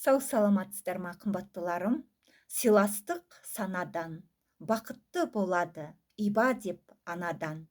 Сау саламатсыздар ма, қымбаттыларым? Сыйластық санадан, бақытты болады иба деп анадан.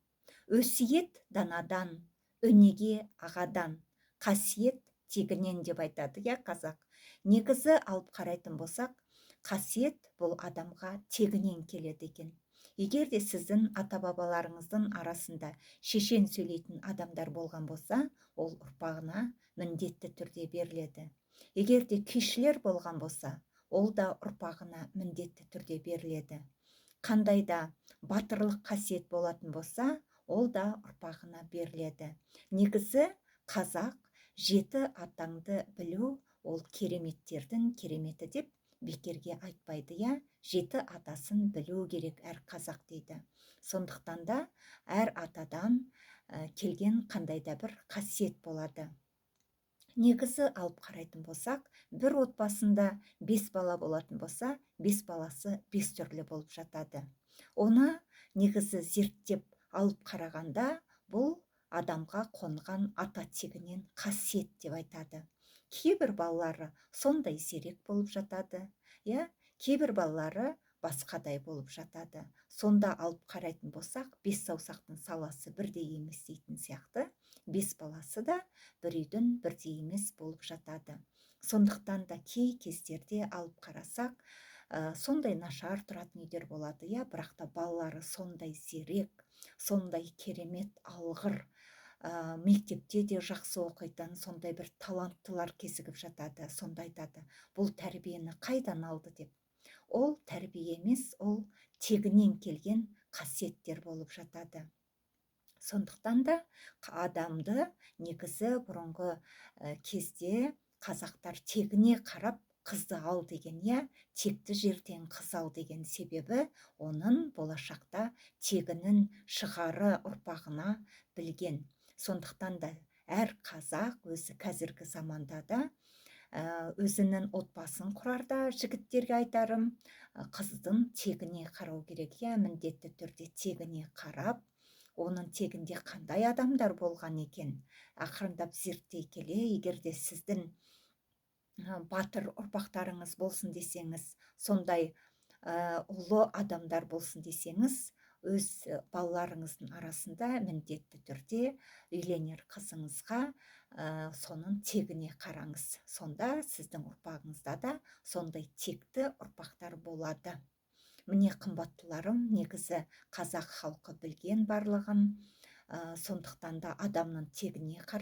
Өсиет данадан, өнеге ағадан, қасиет тегінен деп айтады қазақ. Негізі алып қарайтын болсақ, қасиет бұл адамға тегінен келеді екен. Егер де сіздің ата-бабаларыңыздың арасында шешен сөйлейтін адамдар болған болса, ол ұрпағына міндетті түрде беріледі. Егер де күйшілер болған болса, ол да ұрпағына міндетті түрде беріледі. Қандай да батырлық қасиет болатын болса, ол да ұрпағына беріледі. Негізі қазақ жеті атаңды білу, ол кереметтердің кереметі деп бекерге айтпайды, жеті атасын білу керек әр қазақ дейді. Сондықтан да әр атадан келген қандай да бір қасиет болады. Негізі алып қарайтын болсақ, бір отбасында 5 бала болатын болса, 5 баласы 5 түрлі болып жатады. Оны негізі зерттеп алып қарағанда, бұл адамға қонған ата тегінен қасиет деп айтады. Кейбір балалары сондай сирек болып жатады, кейбір балалары басқадай болып жатады. Сонда алып қарайтын болсақ, 5 саусақтың саласы бірдей емес дейтін сияқты, 5 баласы да бір үйдің бірдей емес болып жатады. Сондықтан да кей кездерде алып қарасақ, сондай нашар тұратын үйдер болады, бірақ та балалары сондай зерек, сондай керемет алғыр, мектепте де жақсы оқитын, сондай бір таланттылар кезігіп жатады. Сонда айтады, бұл тәрбиені қайдан алды деп. Ол тәрбие емес, ол тегінен келген қасиеттер болып жатады. Сондықтан да адамды негізі бұрынғы кезде қазақтар тегіне қарап қызды ал деген, текті жерден қыз ал деген себебі, оның болашақта тегінін шығары ұрпағына білген. Сондықтан да әр қазақ өзі қазіргі заманда да өзінің отбасын құрарда жігіттерге айтарым, қыздың тегіне қарау керек, міндетті түрде тегіне қарап, оның тегінде қандай адамдар болған екен, ақырындап зерттей келе, егер де сіздің батыр ұрпақтарыңыз болсын десеңіз, сондай ұлы адамдар болсын десеңіз, өз балаларыңыздың арасында міндетті түрде үйленер қызыңызға соның тегіне қараңыз. Сонда сіздің ұрпағыңызда да сондай текті ұрпақтар болады. Міне, қымбаттыларым, негізі қазақ халқы білген барлығын, сондықтан да адамның тегіне қарап